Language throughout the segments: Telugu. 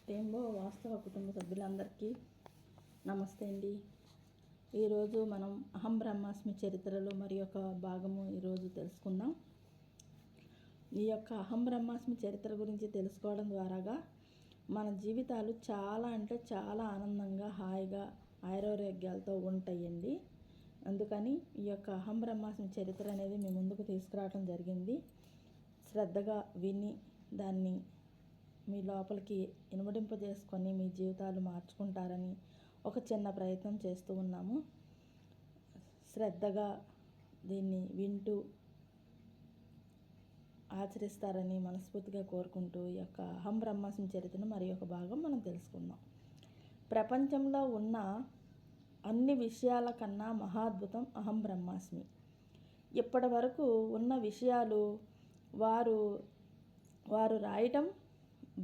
రెయిన్బో వాస్తవ కుటుంబ సభ్యులందరికీ నమస్తే అండి. ఈరోజు మనం అహం బ్రహ్మాస్మి చరిత్రలో మరి ఒక భాగము ఈరోజు తెలుసుకుందాం. ఈ యొక్క అహం బ్రహ్మాస్మి చరిత్ర గురించి తెలుసుకోవడం ద్వారాగా మన జీవితాలు చాలా అంటే చాలా ఆనందంగా, హాయిగా, ఆయురారోగ్యాలతో ఉంటాయండి. అందుకని ఈ యొక్క అహం బ్రహ్మాస్మి చరిత్ర అనేది మీ ముందుకు తీసుకురావడం జరిగింది. శ్రద్ధగా విని దాన్ని మీ లోపలికి ఇనుమడింపజేసుకొని మీ జీవితాలు మార్చుకుంటారని ఒక చిన్న ప్రయత్నం చేస్తూ ఉన్నాము. శ్రద్ధగా దీన్ని వింటూ ఆచరిస్తారని మనస్ఫూర్తిగా కోరుకుంటూ ఈ యొక్క అహం బ్రహ్మాస్మి చరిత్రను మరి ఒక భాగం మనం తెలుసుకుందాం. ప్రపంచంలో ఉన్న అన్ని విషయాల కన్నా మహాద్భుతం అహం బ్రహ్మాస్మి. ఇప్పటి వరకు ఉన్న విషయాలు వారు రాయటం,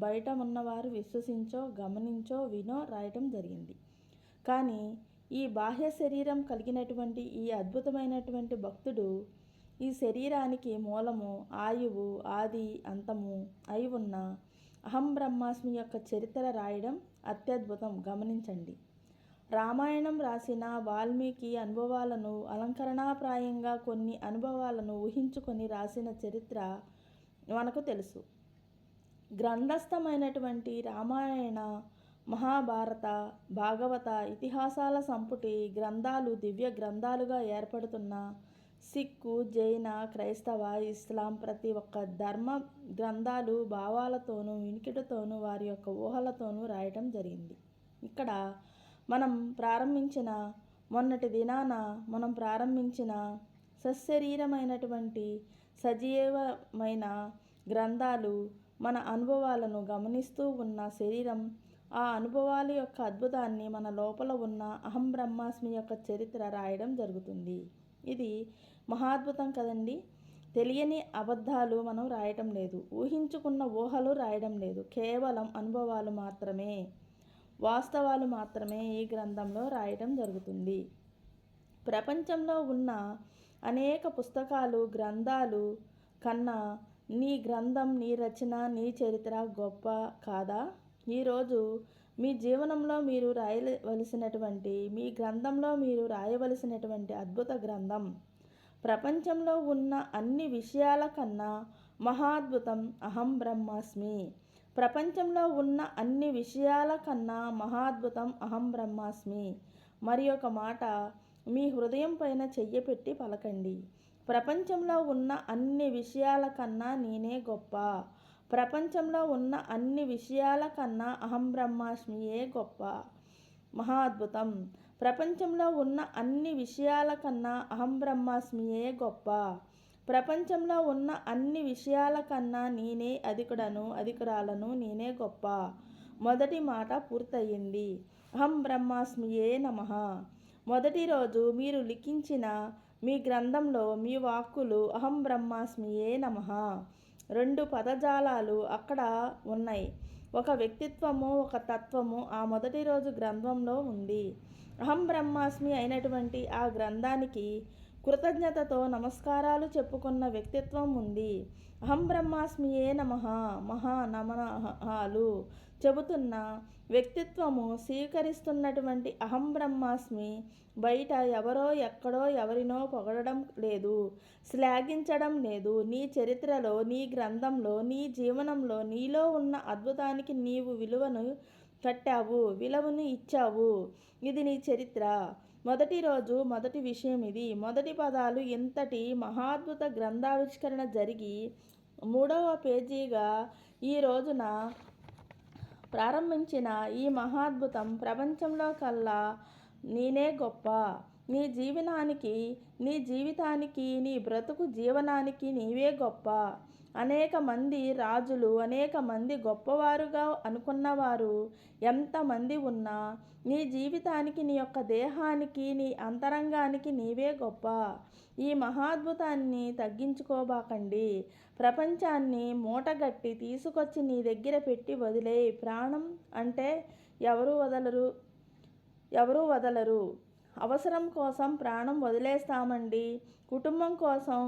బయట ఉన్నవారు విశ్వసించో, గమనించో, వినో రాయటం జరిగింది. కానీ ఈ బాహ్య శరీరం కలిగినటువంటి ఈ అద్భుతమైనటువంటి భక్తుడు ఈ శరీరానికి మూలము, ఆయువు, ఆది, అంతము అయి ఉన్న అహం బ్రహ్మాస్మి యొక్క చరిత్ర రాయడం అత్యద్భుతం. గమనించండి. రామాయణం రాసిన వాల్మీకి అనుభవాలను, అలంకరణాప్రాయంగా కొన్ని అనుభవాలను ఊహించుకొని రాసిన చరిత్ర మనకు తెలుసు. గ్రంథస్థమైనటువంటి రామాయణ, మహాభారత, భాగవత ఇతిహాసాల సంపుటి గ్రంథాలు దివ్య గ్రంథాలుగా ఏర్పడుతున్న సిక్కు, జైన, క్రైస్తవ, ఇస్లాం ప్రతి ఒక్క ధర్మ గ్రంథాలు భావాలతోనూ, వినికిడితోనూ, వారి యొక్క ఊహలతోనూ రాయటం జరిగింది. ఇక్కడ మొన్నటి దినాన మనం ప్రారంభించిన సశరీరమైనటువంటి సజీవమైన గ్రంథాలు మన అనుభవాలను గమనిస్తూ ఉన్న శరీరం, ఆ అనుభవాల యొక్క అద్భుతాన్ని మన లోపల ఉన్న అహం బ్రహ్మాస్మి యొక్క చరిత్ర రాయడం జరుగుతుంది. ఇది మహాద్భుతం కదండి. తెలియని అబద్ధాలు మనం రాయటం లేదు, ఊహించుకున్న ఊహలు రాయడం లేదు. కేవలం అనుభవాలు మాత్రమే, వాస్తవాలు మాత్రమే ఈ గ్రంథంలో రాయటం జరుగుతుంది. ప్రపంచంలో ఉన్న అనేక పుస్తకాలు, గ్రంథాలు కన్నా నీ గ్రంథం, నీ రచన, నీ చరిత్ర గొప్ప కాదా? ఈరోజు మీ జీవనంలో మీరు రాయవలసినటువంటి, మీ గ్రంథంలో మీరు రాయవలసినటువంటి అద్భుత గ్రంథం ప్రపంచంలో ఉన్న అన్ని విషయాల కన్నా మహాద్భుతం అహం బ్రహ్మాస్మి. ప్రపంచంలో ఉన్న అన్ని విషయాల కన్నా మహాద్భుతం అహం బ్రహ్మాస్మి. మరి ఒక మాట మీ హృదయం పైన చెయ్యి పెట్టి పలకండి. ప్రపంచంలో ఉన్న అన్ని విషయాల కన్నా నేనే గొప్ప. ప్రపంచంలో ఉన్న అన్ని విషయాల కన్నా అహం బ్రహ్మాస్మియే గొప్ప, మహాద్భుతం. ప్రపంచంలో ఉన్న అన్ని విషయాల కన్నా అహం బ్రహ్మాస్మియే గొప్ప. ప్రపంచంలో ఉన్న అన్ని విషయాల కన్నా నేనే అధికుడను, అధికురాలను, నేనే గొప్ప. మొదటి మాట పూర్తయింది. అహం బ్రహ్మాస్మియే నమః. మొదటి రోజు మీరు లిఖించిన మీ గ్రంథంలో మీ వాక్కులు అహం బ్రహ్మాస్మియే నమః. 2 పదజాలాలు అక్కడ ఉన్నాయి. ఒక వ్యక్తిత్వము, ఒక తత్వము ఆ మొదటి రోజు గ్రంథంలో ఉంది. అహం బ్రహ్మాస్మి అయినటువంటి ఆ గ్రంథానికి కృతజ్ఞతతో నమస్కారాలు చెప్పుకున్న వ్యక్తిత్వం ఉంది. అహం బ్రహ్మాస్మియే నమః, మహా నమనాలు చెబుతున్న వ్యక్తిత్వము, స్వీకరిస్తున్నటువంటి అహం బ్రహ్మాస్మి బయట ఎవరో, ఎక్కడో, ఎవరినో పొగడడం లేదు, శ్లాఘించడం లేదు. నీ చరిత్రలో, నీ గ్రంథంలో, నీ జీవనంలో నీలో ఉన్న అద్భుతానికి నీవు విలువను కట్టావు, విలువను ఇచ్చావు. ఇది నీ చరిత్ర. మొదటి రోజు మొదటి విషయం ఇది. మొదటి పదాలు ఇంతటి మహాద్భుత గ్రంథావిష్కరణ జరిగి 3వ పేజీగా ఈ రోజున ప్రారంభించిన ఈ మహాద్భుతం ప్రపంచంలో కల్లా నేనే గొప్ప. నీ జీవితానికి, నీ బ్రతుకు జీవనానికి నీవే గొప్ప. అనేక మంది రాజులు, అనేక మంది గొప్పవారుగా అనుకున్నవారు ఎంతమంది ఉన్నా నీ జీవితానికి, నీ యొక్క దేహానికి, నీ అంతరంగానికి నీవే గొప్ప. ఈ మహాద్భుతాన్ని తగ్గించుకోబాకండి. ప్రపంచాన్ని మూటగట్టి తీసుకొచ్చి నీ దగ్గర పెట్టి వదిలేయ్. ప్రాణం అంటే ఎవరూ వదలరు. అవసరం కోసం ప్రాణం వదిలేస్తామండి. కుటుంబం కోసం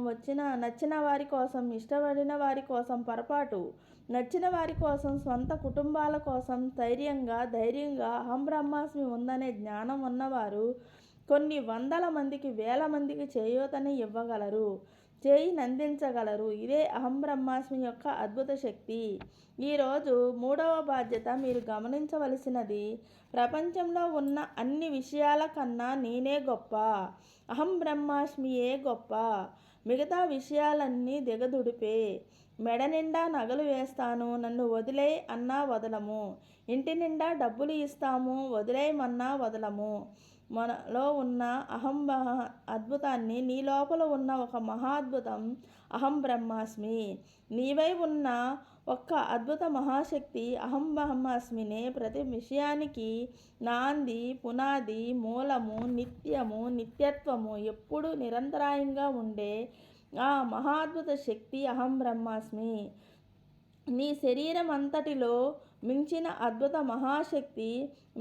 నచ్చిన వారి కోసం, ఇష్టపడిన వారి కోసం పొరపాటు. నచ్చిన వారి కోసం, స్వంత కుటుంబాల కోసం ధైర్యంగా అహం బ్రహ్మాస్మి ఉందనే జ్ఞానం ఉన్నవారు కొన్ని వందల మందికి, వేల మందికి చేయూతని ఇవ్వగలరు, చేయినందించగలరు. ఇదే అహం బ్రహ్మాస్మి యొక్క అద్భుత శక్తి. ఈరోజు మూడవ బాధ్యత మీరు గమనించవలసినది, ప్రపంచంలో ఉన్న అన్ని విషయాల కన్నా నేనే గొప్ప. అహం బ్రహ్మాస్మియే గొప్ప. మిగతా విషయాలన్నీ దిగదుడిపే. మెడ నిండా నగలు వేస్తాను, నన్ను వదిలేయ్ అన్నా వదలము. ఇంటి నిండా డబ్బులు ఇస్తాము, వదిలేయమన్నా వదలము. మనలో ఉన్న అద్భుతాన్ని, నీ లోపల ఉన్న ఒక మహాద్భుతం అహం బ్రహ్మాస్మి. నీవై ఉన్న ఒక్క అద్భుత మహాశక్తి అహం బ్రహ్మాస్మినే ప్రతి విషయానికి నాంది, పునాది, మూలము, నిత్యము, నిత్యత్వము, ఎప్పుడు నిరంతరాయంగా ఉండే ఆ మహాద్భుత శక్తి అహం బ్రహ్మాస్మి. నీ శరీరం అంతటిలో మించిన అద్భుత మహాశక్తి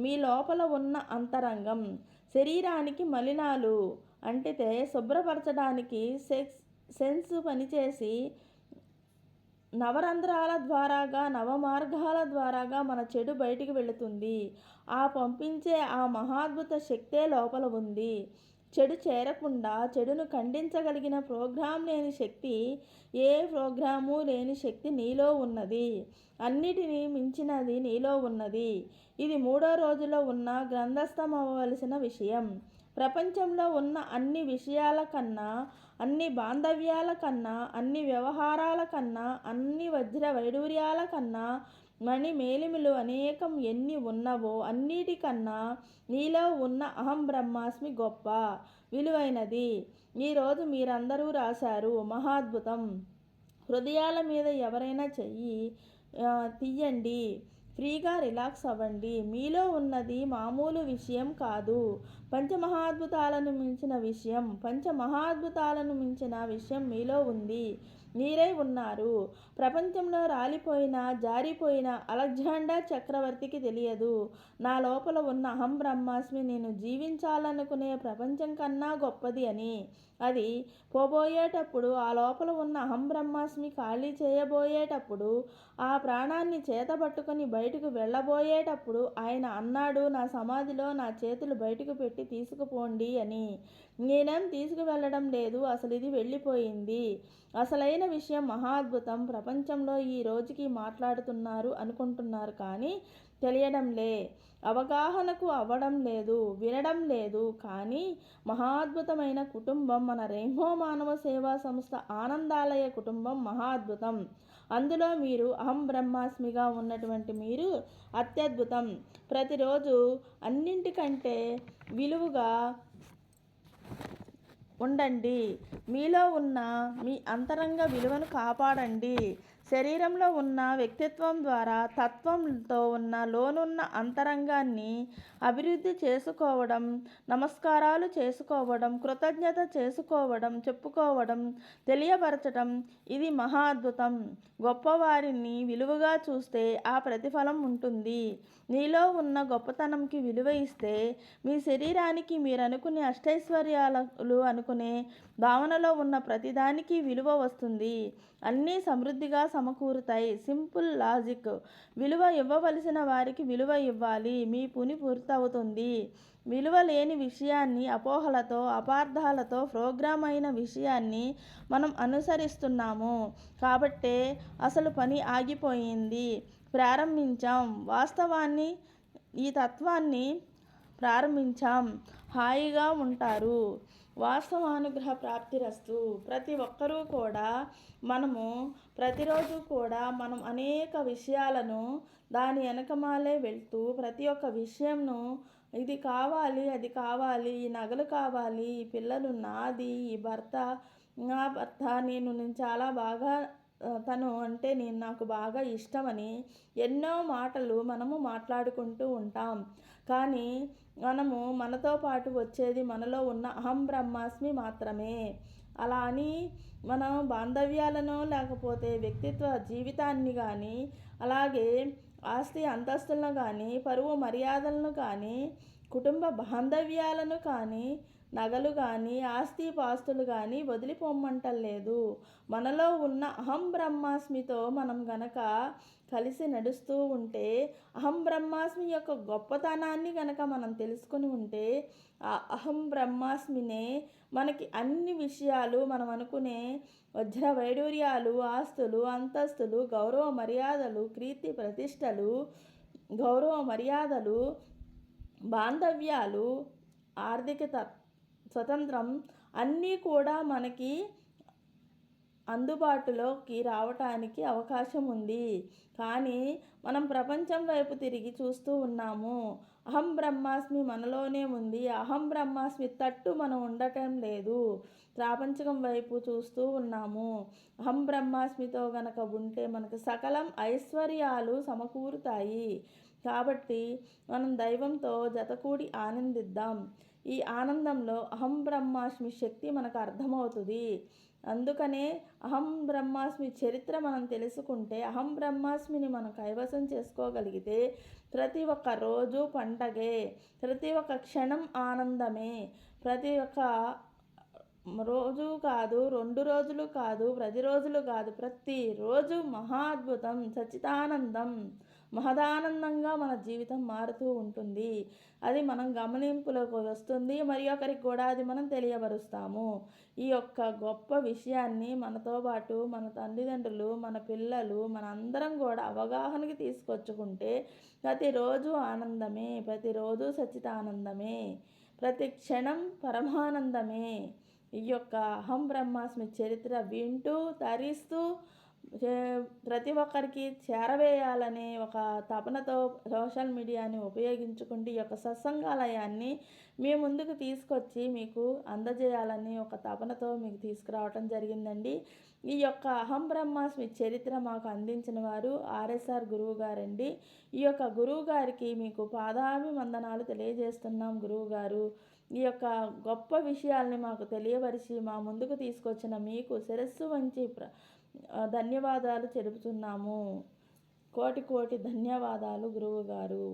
మీ లోపల ఉన్న అంతరంగం. శరీరానికి మలినాలు అంటితే శుభ్రపరచడానికి సెన్స్ పనిచేసి నవరంధ్రాల ద్వారాగా, నవమార్గాల ద్వారాగా మన చెడు బయటికి వెళుతుంది. పంపించే ఆ మహాద్భుత శక్తే లోపల ఉంది. చెడు చేరకుండా చెడును ఖండించగలిగిన ప్రోగ్రాం లేని శక్తి, ఏ ప్రోగ్రాము లేని శక్తి నీలో ఉన్నది. అన్నిటినీ మించినది నీలో ఉన్నది. ఇది 3వ రోజులో ఉన్న గ్రంథస్థమవ్వవలసిన విషయం. ప్రపంచంలో ఉన్న అన్ని విషయాల కన్నా, అన్ని బాంధవ్యాల కన్నా, అన్ని వ్యవహారాల కన్నా, అన్ని వజ్ర వైడూర్యాల కన్నా, మణి మేలిములు అనేకం ఎన్ని ఉన్నవో అన్నిటికన్నా నీలో ఉన్న అహం బ్రహ్మాస్మి గొప్ప, విలువైనది. ఈరోజు మీరందరూ రాశారు, మహాద్భుతం. హృదయాల మీద ఎవరైనా చెయ్యి తీయండి. ఫ్రీగా రిలాక్స్ అవ్వండి. మీలో ఉన్నది మామూలు విషయం కాదు. పంచమహాద్భుతాలను మించిన విషయం మీలో ఉంది. మీరే ఉన్నారు. ప్రపంచంలో రాలిపోయిన, జారిపోయిన అలెగ్జాండర్ చక్రవర్తికి తెలియదు, నా లోపల ఉన్న అహం బ్రహ్మాస్మి నేను జీవించాలనుకునే ప్రపంచం కన్నా గొప్పది అని. అది పోబోయేటప్పుడు, ఆ లోపల ఉన్న అహం బ్రహ్మాస్మి ఖాళీ చేయబోయేటప్పుడు, ఆ ప్రాణాన్ని చేతబట్టుకొని బయటకు వెళ్ళబోయేటప్పుడు ఆయన అన్నాడు, నా సమాధిలో నా చేతులు బయటకు పెట్టి తీసుకుపోండి అని. నేనేం తీసుకువెళ్ళడం లేదు, అసలు ఇది వెళ్ళిపోయింది. అసలైన విషయం మహాద్భుతం. ప్రపంచంలో ఈ రోజుకి మాట్లాడుతున్నారు అనుకుంటున్నారు, కానీ తెలియడంలే, అవగాహనకు అవ్వడం లేదు, వినడం లేదు. కానీ మహాద్భుతమైన కుటుంబం మన రెయిన్బో మానవ సేవా సంస్థ ఆనందాలయ కుటుంబం మహాద్భుతం. అందులో మీరు అహం బ్రహ్మాస్మిగా ఉన్నటువంటి మీరు అత్యద్భుతం. ప్రతిరోజు అన్నింటికంటే విలువగా ఉండండి. మీలో ఉన్న మీ అంతరంగ విలువను కాపాడండి. శరీరంలో ఉన్న వ్యక్తిత్వం ద్వారా తత్వంతో ఉన్న లోనున్న అంతరంగాన్ని అభివృద్ధి చేసుకోవడం, నమస్కారాలు చేసుకోవడం, కృతజ్ఞత చేసుకోవడం, చెప్పుకోవడం, తెలియపరచడం, ఇది మహా అద్భుతం. గొప్పవారిని విలువగా చూస్తే ఆ ప్రతిఫలం ఉంటుంది. నీలో ఉన్న గొప్పతనంకి విలువ ఇస్తే మీ శరీరానికి మీరనుకునే అష్టైశ్వర్యాలు అనుకునే భావనలో ఉన్న ప్రతిదానికి విలువ వస్తుంది. అన్నీ సమృద్ధిగా సమకూరుతాయి. Simple logic. విలువ ఇవ్వవలసిన వారికి విలువ ఇవ్వాలి. మీ పని పూర్తవుతుంది. విలువ లేని విషయాన్ని, అపోహలతో, అపార్థాలతో ప్రోగ్రామ్ అయిన విషయాన్ని మనం అనుసరిస్తున్నాము. కాబట్టే అసలు పని ఆగిపోయింది. ప్రారంభించాం వాస్తవాన్ని, ఈ తత్వాన్ని ప్రారంభించాం. హాయిగా ఉంటారు. వాస్తవానుగ్రహ ప్రాప్తిరస్తు. ప్రతి ఒక్కరూ కూడా మనము ప్రతిరోజు కూడా మనం అనేక విషయాలను దాని వెనకమాలే వెళ్తూ ప్రతి ఒక్క విషయంను ఇది కావాలి, అది కావాలి, ఈ నగలు కావాలి, ఈ పిల్లలు నాది, ఈ భర్త నా భర్త, నేను చాలా బాగా తను అంటే నాకు బాగా ఇష్టమని ఎన్నో మాటలు మనము మాట్లాడుకుంటూ ఉంటాం. కానీ మనతో పాటు వచ్చేది మనలో ఉన్న అహం బ్రహ్మాస్మి మాత్రమే. అలా అని మన బాంధవ్యాలను, లేకపోతే వ్యక్తిత్వ జీవితాన్ని కానీ, అలాగే ఆస్తి అంతస్తులను కానీ, పరువు మర్యాదలను కానీ కుటుంబ బాంధవ్యాలను కానీ, నగలు కానీ, ఆస్తిపాస్తులు కానీ వదిలిపోమ్మంటలేదు. మనలో ఉన్న అహం బ్రహ్మాస్మితో మనం గనక కలిసి నడుస్తూ ఉంటే, అహం బ్రహ్మాస్మి యొక్క గొప్పతనాన్ని గనక మనం తెలుసుకొని ఉంటే, ఆ అహం బ్రహ్మాస్మినే మనకి అన్ని విషయాలు మనం అనుకునే వజ్ర వైడూర్యాలు, ఆస్తులు, అంతస్తులు, గౌరవ మర్యాదలు, కీర్తి ప్రతిష్టలు, గౌరవ మర్యాదలు, బాంధవ్యాలు, ఆర్థిక స్వతంత్రం అన్నీ కూడా మనకి అందుబాటులోకి రావటానికి అవకాశం ఉంది. కానీ మనం ప్రపంచం వైపు తిరిగి చూస్తూ ఉన్నాము. అహం బ్రహ్మాస్మి మనలోనే ఉంది. అహం బ్రహ్మాస్మి తట్టు మనం ఉండటం లేదు. ప్రాపంచికం వైపు చూస్తూ ఉన్నాము. అహం బ్రహ్మాస్మితో గనక ఉంటే మనకు సకలం ఐశ్వర్యాలు సమకూరుతాయి. కాబట్టి మనం దైవంతో జతకూడి ఆనందిద్దాం. ఈ ఆనందంలో అహం బ్రహ్మాస్మి శక్తి మనకు అర్థమవుతుంది. అందుకనే అహం బ్రహ్మాస్మి చరిత్ర మనం తెలుసుకుంటే, అహం బ్రహ్మాస్మిని మనం కైవసం చేసుకోగలిగితే ప్రతి ఒక్క రోజు పండగే, ప్రతి ఒక్క క్షణం ఆనందమే, ప్రతి ఒక్క రోజు కాదు, 2 రోజులు కాదు, ప్రతిరోజులు కాదు, ప్రతిరోజు మహాద్భుతం, సచ్చిదానందం, మహదానందంగా మన జీవితం మారుతూ ఉంటుంది. అది మనం గమనింపులోకి వస్తుంది. మరి ఒకరికి కూడా అది మనం తెలియబరుస్తాము. ఈ యొక్క గొప్ప విషయాన్ని మనతో పాటు మన తల్లిదండ్రులు, మన పిల్లలు, మన అందరం కూడా అవగాహనకి తీసుకొచ్చుకుంటే ప్రతిరోజు ఆనందమే, ప్రతిరోజు సచ్చిదానందమే, ప్రతి క్షణం పరమానందమే. ఈ యొక్క అహం బ్రహ్మాస్మి చరిత్ర వింటూ తరిస్తూ ప్రతి ఒక్కరికి చేరవేయాలనే ఒక తపనతో సోషల్ మీడియాని ఉపయోగించుకుంటూ ఈ యొక్క సత్సంగాలయాన్ని మీ ముందుకు తీసుకొచ్చి మీకు అందజేయాలని ఒక తపనతో మీకు తీసుకురావటం జరిగిందండి. ఈ యొక్క అహం బ్రహ్మాస్మి చరిత్ర మాకు అందించిన వారు ఆర్ఎస్ఆర్ గురువు గారండి. ఈ యొక్క గురువు గారికి మీకు పాదాభివందనాలు తెలియజేస్తున్నాం గురువుగారు. ఈ యొక్క గొప్ప విషయాల్ని మాకు తెలియపరిచి మా ముందుకు తీసుకొచ్చిన మీకు శిరస్సు వంచి ధన్యవాదాలు తెలుపుతున్నాము. కోటి కోటి ధన్యవాదాలు గురువుగారు.